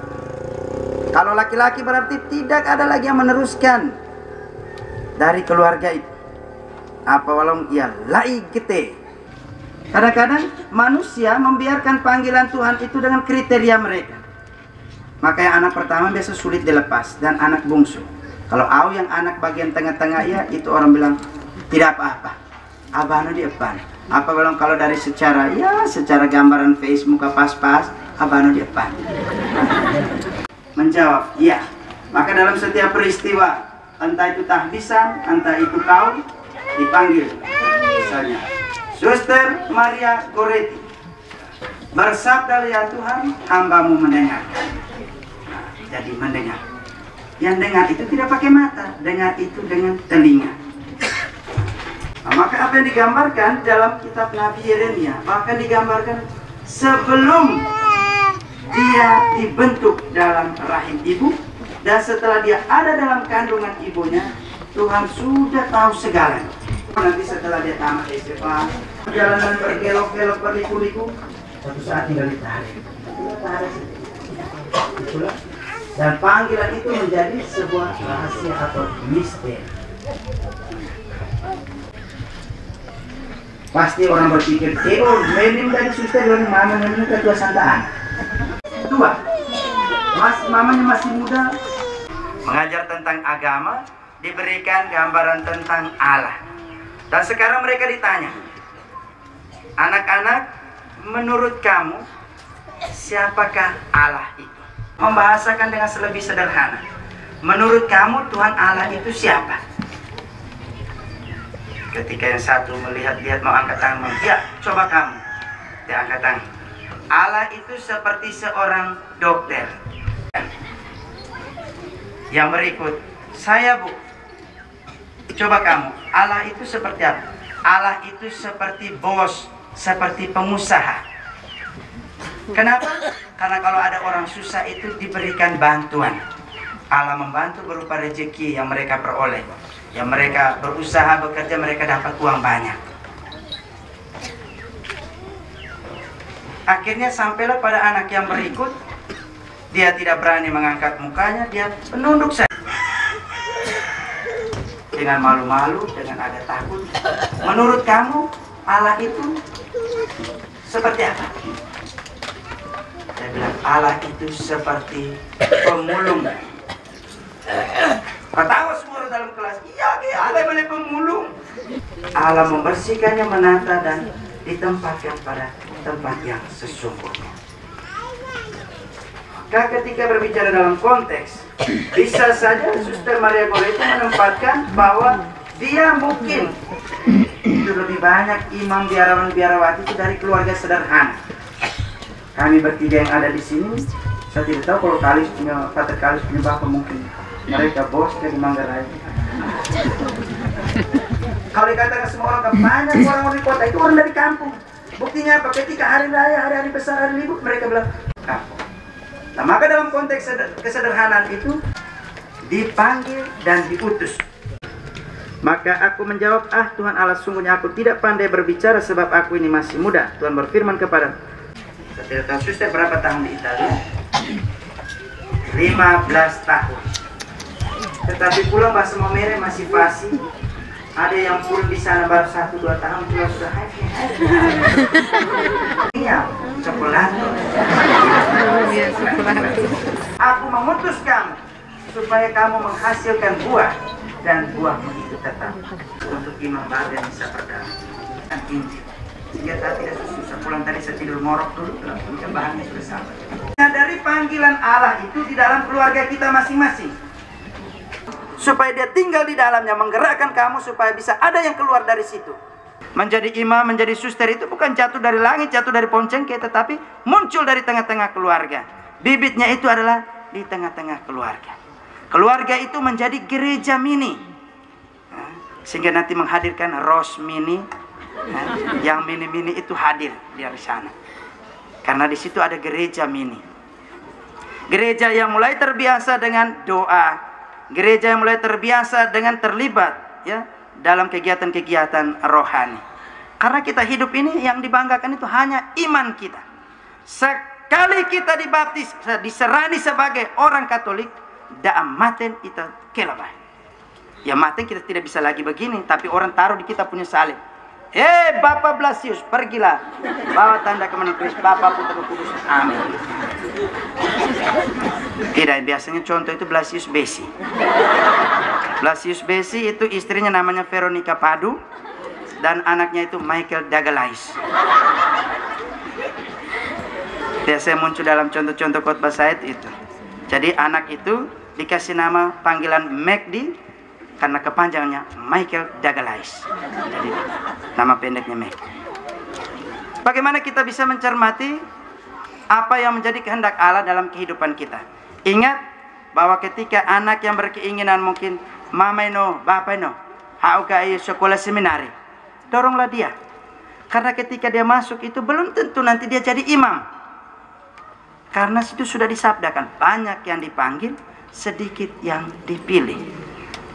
Kalau laki-laki berarti tidak ada lagi yang meneruskan dari keluarga itu. Apa walau ia lai gete. Kadang-kadang manusia membiarkan panggilan Tuhan itu dengan kriteria mereka. Maka yang anak pertama biasa sulit dilepas dan anak bungsu. Kalau yang anak bagian tengah-tengah ya itu orang bilang tidak apa-apa. Abano di depan. Apa bilang kalau dari secara gambaran Facebook pas-pas, abano di depan. Menjawab, iya. Maka dalam setiap peristiwa, entah itu tahbisan, entah itu kau dipanggil. Misalnya, Suster Maria Goretti, bersabda ya Tuhan, hambamu mendengar. Nah, jadi mendengar. Yang dengar itu tidak pakai mata, dengar itu dengan telinga. Nah, maka apa yang digambarkan dalam kitab Nabi Yeremia, bahkan digambarkan sebelum dia dibentuk dalam rahim ibu, dan setelah dia ada dalam kandungan ibunya, Tuhan sudah tahu segalanya. Nanti setelah dia tamat SMA, perjalanan bergelok-gelok berliku-liku, suatu saat tinggal ditarik. Itulah. Dan panggilan itu menjadi sebuah rahasia atau misteri. Pasti orang berpikir, menim dari suster dari mama ini ketua santaan. 2, mamanya masih muda, mengajar tentang agama, diberikan gambaran tentang Allah. Dan sekarang mereka ditanya, anak-anak, menurut kamu siapakah Allah itu? Membahasakan dengan lebih sederhana, menurut kamu Tuhan Allah itu siapa? Ketika yang satu melihat-lihat mau angkat tangan, ya coba kamu, dia angkat tangan. Allah itu seperti seorang dokter. Yang berikut, saya Bu, coba kamu, Allah itu seperti apa? Allah itu seperti bos, seperti pengusaha. Kenapa? Karena kalau ada orang susah itu diberikan bantuan. Allah membantu berupa rezeki yang mereka peroleh. Yang mereka berusaha, bekerja, mereka dapat uang banyak. Akhirnya sampailah pada anak yang berikut, dia tidak berani mengangkat mukanya, dia menunduk saja. Dengan malu-malu, dengan agak takut. Menurut kamu, Allah itu seperti apa? Saya bilang, Allah itu seperti pemulung. Ketawa semua dalam kelas, iya Allah boleh pemulung. Allah membersihkannya, menata dan ditempatkan pada tempat yang sesungguhnya. Maka ketika berbicara dalam konteks, bisa saja Suster Maria Goretti menempatkan bahwa dia mungkin itu lebih banyak imam biarawan-biarawati itu dari keluarga sederhana. Kami bertiga yang ada di sini, saya tidak tahu kalau Kalis punya Pater Kalis punya bapak mungkin mereka bos dari Manggarai. Kalau dikatakan semua orang banyak orang di kota itu orang dari kampung. Buktinya apa? Ketika hari raya, hari-hari besar, hari libur, mereka bilang kapok. Nah, maka dalam konteks kesederhanaan itu dipanggil dan diutus. Maka aku menjawab, Tuhan Allah, sungguhnya aku tidak pandai berbicara sebab aku ini masih muda. Tuhan berfirman kepada, saya tidak tahu suster berapa tahun di Italia, 15 tahun. Tetapi pulang bahasa Momere masih fasih. Ada yang pulang di sana baru 1-2 tahun pulang sudah iya, cokolato. Aku mengutus kamu supaya kamu menghasilkan buah dan buahmu itu tetap untuk imam baru yang bisa berdamai dan Injil. Sehingga tak tidak susah pulang tadi saya tidur morok dulu, kemudian bahannya sudah sampai. Nah, dari panggilan Allah itu di dalam keluarga kita masing-masing, supaya dia tinggal di dalamnya, menggerakkan kamu supaya bisa ada yang keluar dari situ. Menjadi imam, menjadi suster itu bukan jatuh dari langit, jatuh dari poncengke, tetapi muncul dari tengah-tengah keluarga. Bibitnya itu adalah di tengah-tengah keluarga. Keluarga itu menjadi gereja mini, sehingga nanti menghadirkan ros mini. Yang mini-mini itu hadir di sana, karena di situ ada gereja mini. Gereja yang mulai terbiasa dengan doa, gereja yang mulai terbiasa dengan terlibat ya dalam kegiatan-kegiatan rohani. Karena kita hidup ini yang dibanggakan itu hanya iman kita. Sekali kita dibaptis, diserani sebagai orang Katolik, daam maten itu kelabah. Ya maten kita tidak bisa lagi begini, tapi orang taruh di kita punya salib. Bapak Blasius, pergilah, bawa tanda kemenangan Kristus, Bapa, Putra, Roh Kudus, amin. Tidak, biasanya contoh itu Blasius Besi. Blasius Besi itu istrinya namanya Veronica Padu, dan anaknya itu Michael Dagalais. Biasanya muncul dalam contoh-contoh khotbah saya itu. Jadi anak itu dikasih nama panggilan McD, karena kepanjangannya Michael Dagalais. Jadi nama pendeknya Mac. Bagaimana kita bisa mencermati apa yang menjadi kehendak Allah dalam kehidupan kita? Ingat bahwa ketika anak yang berkeinginan mungkin mama no, bapa no, hauka sekolah seminari, doronglah dia. Karena ketika dia masuk itu belum tentu nanti dia jadi imam. Karena itu sudah disabdakan, banyak yang dipanggil, sedikit yang dipilih.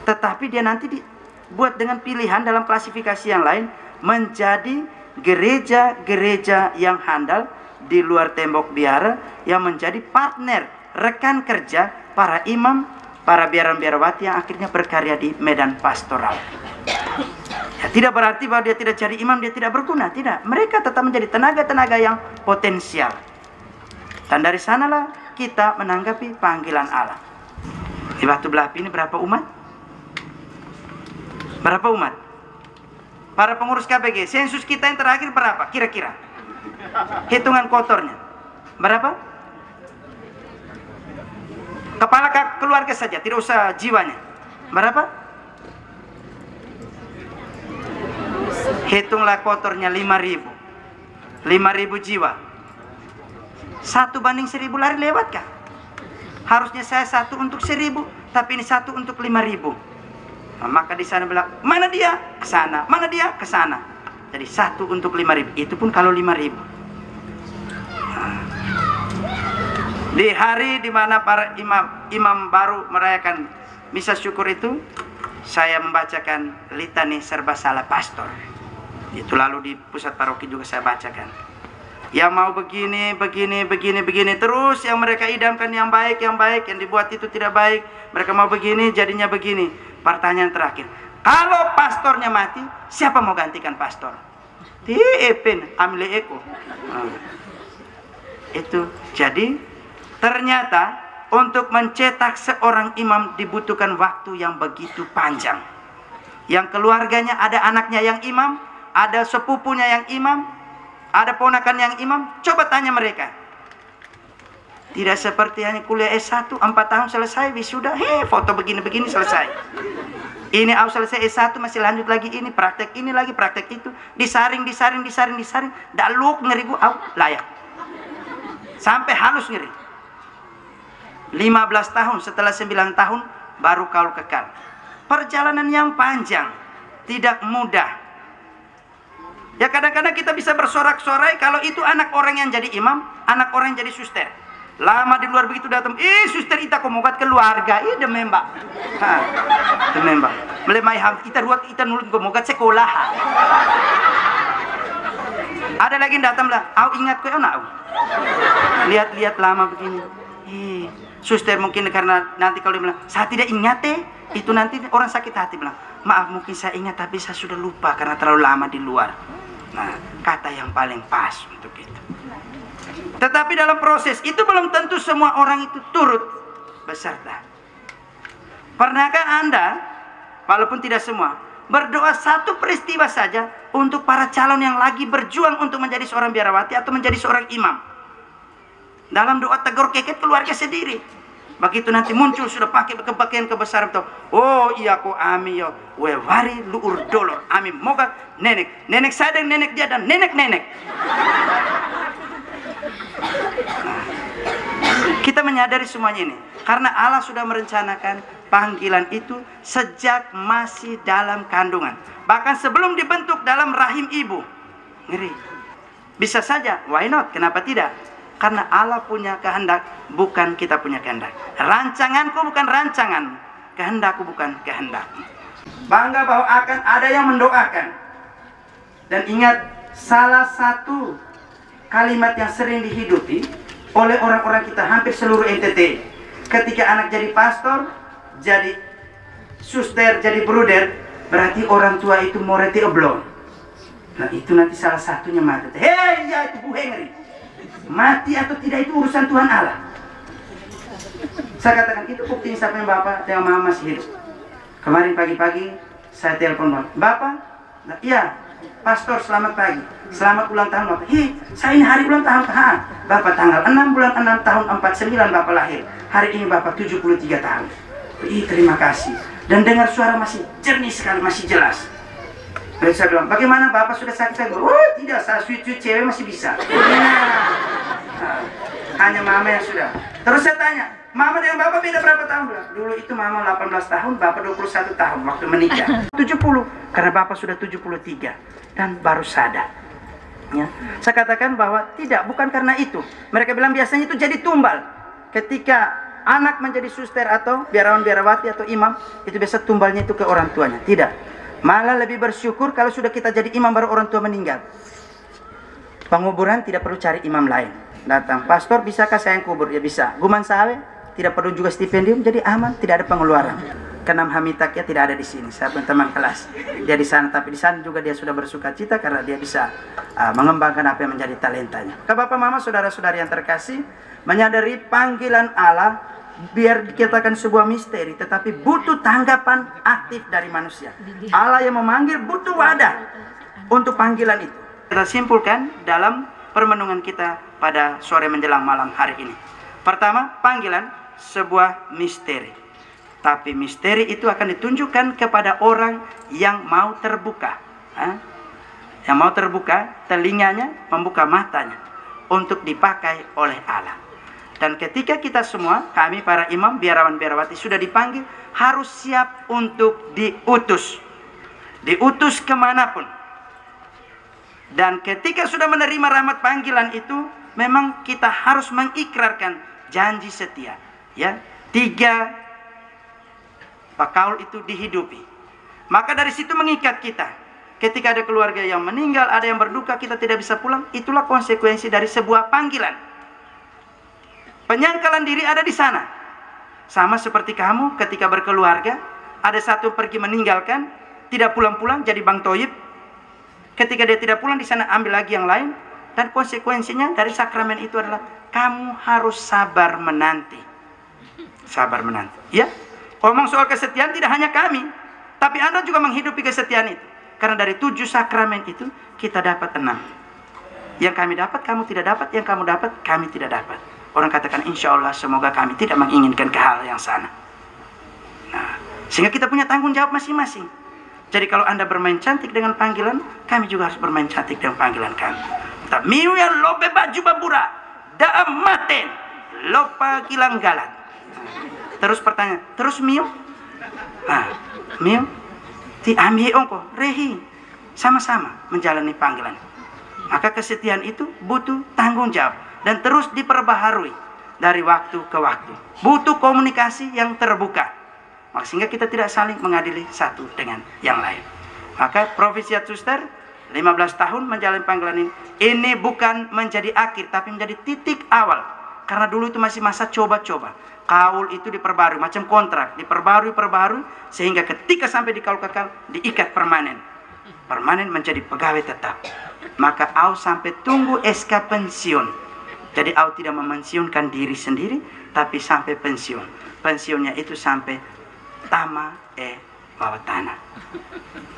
Tetapi dia nanti dibuat dengan pilihan dalam klasifikasi yang lain, menjadi gereja-gereja yang handal di luar tembok biara, yang menjadi partner, rekan kerja para imam, para biaran-biarawati yang akhirnya berkarya di medan pastoral. Ya, tidak berarti bahwa dia tidak jadi imam, dia tidak berguna, tidak. Mereka tetap menjadi tenaga-tenaga yang potensial. Dan dari sanalah kita menanggapi panggilan Allah. Di Batu Belapi ini berapa umat? Berapa umat? Para pengurus KPG, sensus kita yang terakhir berapa? Kira-kira hitungan kotornya berapa? Kepala keluarga saja, tidak usah jiwanya. Berapa? Hitunglah kotornya 5.000. 5.000 jiwa. 1:1000 lari lewatkah? Harusnya saya 1 untuk 1.000, tapi ini 1 untuk 5.000. Nah, maka di sana bilang, mana dia? Ke sana. Mana dia? Ke sana. Jadi 1 untuk 5.000. Itu pun kalau 5.000. Nah, di hari di mana para imam baru merayakan misa syukur itu, saya membacakan litani serba salah pastor. Itu lalu di pusat paroki juga saya bacakan. Yang mau begini, terus yang mereka idamkan yang baik, yang dibuat itu tidak baik. Mereka mau begini, jadinya begini. Pertanyaan terakhir, kalau pastornya mati, siapa mau gantikan pastor? Tiepin, amle eko. Itu jadi ternyata untuk mencetak seorang imam dibutuhkan waktu yang begitu panjang. Yang keluarganya ada anaknya yang imam, ada sepupunya yang imam, ada ponakan yang imam. Coba tanya mereka. Tidak seperti hanya kuliah S1 4 tahun selesai wisuda, foto begini-begini selesai. Ini selesai S1 masih lanjut lagi ini, praktek ini lagi, praktek itu, disaring, daluk ngeri gua layak. Sampai halus ngeri. 15 tahun, setelah 9 tahun baru kau kekal. Perjalanan yang panjang, tidak mudah. Ya kadang-kadang kita bisa bersorak-sorai kalau itu anak orang yang jadi imam, anak orang yang jadi suster. Lama di luar begitu datang, suster kita komogat keluarga, demi mbak. Demi mbak. Melemai ham kita ruat kita nulut komogat sekolah. Ada lagi datang lah, ingat kau nak. Lihat-lihat lama begini. Suster mungkin karena nanti kalau dia bilang, saya tidak ingat itu nanti orang sakit hati bilang, maaf mungkin saya ingat tapi saya sudah lupa karena terlalu lama di luar. Nah, kata yang paling pas untuk itu. Tetapi dalam proses itu belum tentu semua orang itu turut beserta. Pernahkah Anda, walaupun tidak semua, berdoa satu peristiwa saja untuk para calon yang lagi berjuang untuk menjadi seorang biarawati atau menjadi seorang imam? Dalam doa tegur keket keluarga sendiri. Begitu nanti muncul sudah pakai pakaian kebesaran itu. Oh iya ko ami yo wewari luur dolor ami moga nenek saya dan nenek dia dan nenek. Kita menyadari semuanya ini karena Allah sudah merencanakan panggilan itu sejak masih dalam kandungan, bahkan sebelum dibentuk dalam rahim ibu. Ngeri. Bisa saja, why not? Kenapa tidak? Karena Allah punya kehendak, bukan kita punya kehendak. Rancanganku bukan rancangan, kehendakku bukan kehendakmu. Bangga bahwa akan ada yang mendoakan. Dan ingat, salah satu kalimat yang sering dihidupi oleh orang-orang kita hampir seluruh NTT, ketika anak jadi pastor, jadi suster, jadi bruder, berarti orang tua itu moreti oblong. Nah itu nanti salah satunya mati. Hei, ya itu Bu Henry. Mati atau tidak itu urusan Tuhan Allah. Saya katakan itu buktinya siapa yang bapak dan mama masih hidup. Kemarin pagi-pagi saya telepon bapak. Iya, pastor selamat pagi, selamat ulang tahun bapak. Saya ini hari ulang tahun. Bapak tanggal 6 bulan 6 tahun 49 bapak lahir. Hari ini bapak 73 tahun. Terima kasih. Dan dengar suara masih jernih sekali, masih jelas. Lalu saya bilang, bagaimana bapak sudah sakit? Oh tidak, saya sweet cewek masih bisa. Hanya mama yang sudah. Terus saya tanya, mama dengan bapak beda berapa tahun? Dulu itu mama 18 tahun, bapak 21 tahun waktu menikah. 70, karena bapak sudah 73 dan baru sadar. Ya. Saya katakan bahwa tidak, bukan karena itu. Mereka bilang biasanya itu jadi tumbal. Ketika anak menjadi suster atau biarawan-biarawati atau imam, itu biasa tumbalnya itu ke orang tuanya. Tidak. Malah lebih bersyukur kalau sudah kita jadi imam baru orang tua meninggal. Penguburan tidak perlu cari imam lain. Datang, pastor bisakah saya yang kubur? Ya bisa. Guman sawe, tidak perlu juga stipendium, jadi aman, tidak ada pengeluaran. Kenam hamitaknya tidak ada di sini. Saya pun teman kelas. Dia di sana, tapi di sana juga dia sudah bersuka cita karena dia bisa mengembangkan apa yang menjadi talentanya. Ke bapak mama, saudara-saudari yang terkasih, menyadari panggilan Allah biar dikatakan sebuah misteri, tetapi butuh tanggapan aktif dari manusia. Allah yang memanggil butuh wadah untuk panggilan itu. Kita simpulkan dalam permenungan kita pada sore menjelang malam hari ini. Pertama, panggilan sebuah misteri. Tapi misteri itu akan ditunjukkan kepada orang yang mau terbuka. Yang mau terbuka telinganya, membuka matanya untuk dipakai oleh Allah. Dan ketika kita semua, kami para imam, biarawan-biarawati sudah dipanggil, harus siap untuk diutus. Diutus kemanapun. Dan ketika sudah menerima rahmat panggilan itu, memang kita harus mengikrarkan janji setia. Ya, 3 pakaul itu dihidupi. Maka dari situ mengikat kita. Ketika ada keluarga yang meninggal, ada yang berduka, kita tidak bisa pulang. Itulah konsekuensi dari sebuah panggilan. Penyangkalan diri ada di sana. Sama seperti kamu ketika berkeluarga, ada satu pergi meninggalkan, tidak pulang-pulang jadi Bang Toyib. Ketika dia tidak pulang di sana ambil lagi yang lain, dan konsekuensinya dari sakramen itu adalah kamu harus sabar menanti. Sabar menanti. Ya, ngomong soal kesetiaan tidak hanya kami, tapi Anda juga menghidupi kesetiaan itu. Karena dari 7 sakramen itu kita dapat 6. Yang kami dapat kamu tidak dapat, yang kamu dapat kami tidak dapat. Orang katakan insya Allah semoga kami tidak menginginkan ke hal yang sana. Nah, sehingga kita punya tanggung jawab masing-masing. Jadi kalau Anda bermain cantik dengan panggilan, kami juga harus bermain cantik dengan panggilan kami. Miu ya lobe baju babura, daam maten, lopa kilang galan. Terus pertanyaan, terus miu? Miu? Ti amhi ongko, rehi. sama-sama menjalani panggilan. Maka kesetiaan itu butuh tanggung jawab dan terus diperbaharui dari waktu ke waktu. Butuh komunikasi yang terbuka, sehingga kita tidak saling mengadili satu dengan yang lain. Maka Profesiat Suster 15 tahun menjalani panggilan ini bukan menjadi akhir, tapi menjadi titik awal. Karena dulu itu masih masa coba-coba. Kaul itu diperbarui, macam kontrak, diperbarui, sehingga ketika sampai di kaul kekal, diikat permanen. Permanen menjadi pegawai tetap. Maka au sampai tunggu SK pensiun. Jadi au tidak memensiunkan diri sendiri, tapi sampai pensiun. Pensiunnya itu sampai tama bawah tanah.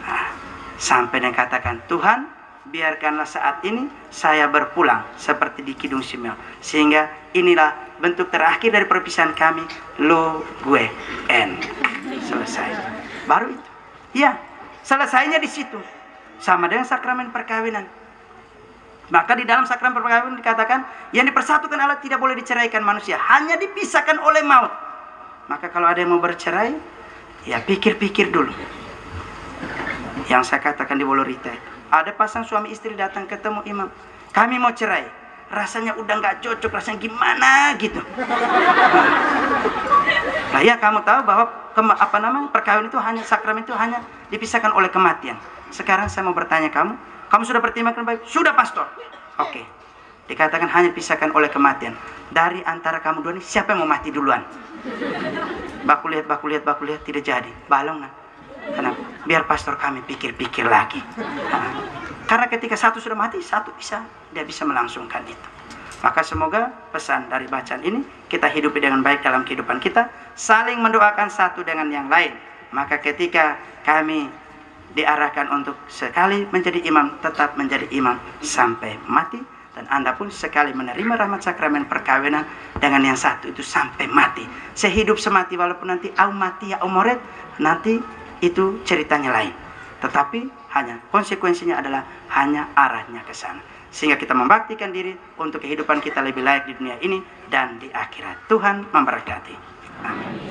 Nah, sampai dia katakan, Tuhan, biarkanlah saat ini saya berpulang seperti di Kidung Simeon, sehingga inilah bentuk terakhir dari perpisahan kami, lo gue en. Selesai. Baru itu. Ya, selesainya di situ. Sama dengan sakramen perkawinan. Maka di dalam sakramen perkawinan dikatakan, yang dipersatukan Allah tidak boleh diceraikan manusia, hanya dipisahkan oleh maut. Maka kalau ada yang mau bercerai, ya pikir-pikir dulu. Yang saya katakan di Wolorita itu, ada pasang suami istri datang ketemu imam, kami mau cerai, rasanya udah nggak cocok, rasanya gimana gitu. Nah ya, kamu tahu bahwa perkawinan itu hanya, sakramen itu hanya dipisahkan oleh kematian. Sekarang saya mau bertanya kamu sudah pertimbangkan baik? Sudah, pastor. Oke. Dikatakan hanya dipisahkan oleh kematian. Dari antara kamu dua ini siapa yang mau mati duluan? Baku lihat tidak jadi. Balongan. Kenapa? Biar pastor kami pikir-pikir lagi. Karena ketika satu sudah mati, satu dia bisa melangsungkan itu. Maka semoga pesan dari bacaan ini kita hidupi dengan baik dalam kehidupan kita, saling mendoakan satu dengan yang lain. Maka ketika kami diarahkan untuk sekali menjadi imam, tetap menjadi imam sampai mati. Dan Anda pun sekali menerima rahmat sakramen perkawinan dengan yang satu itu sampai mati. Sehidup semati, walaupun nanti au mati ya umoret, nanti itu ceritanya lain. Tetapi hanya konsekuensinya adalah hanya arahnya ke sana. Sehingga kita membaktikan diri untuk kehidupan kita lebih layak di dunia ini dan di akhirat. Tuhan memberkati. Amin.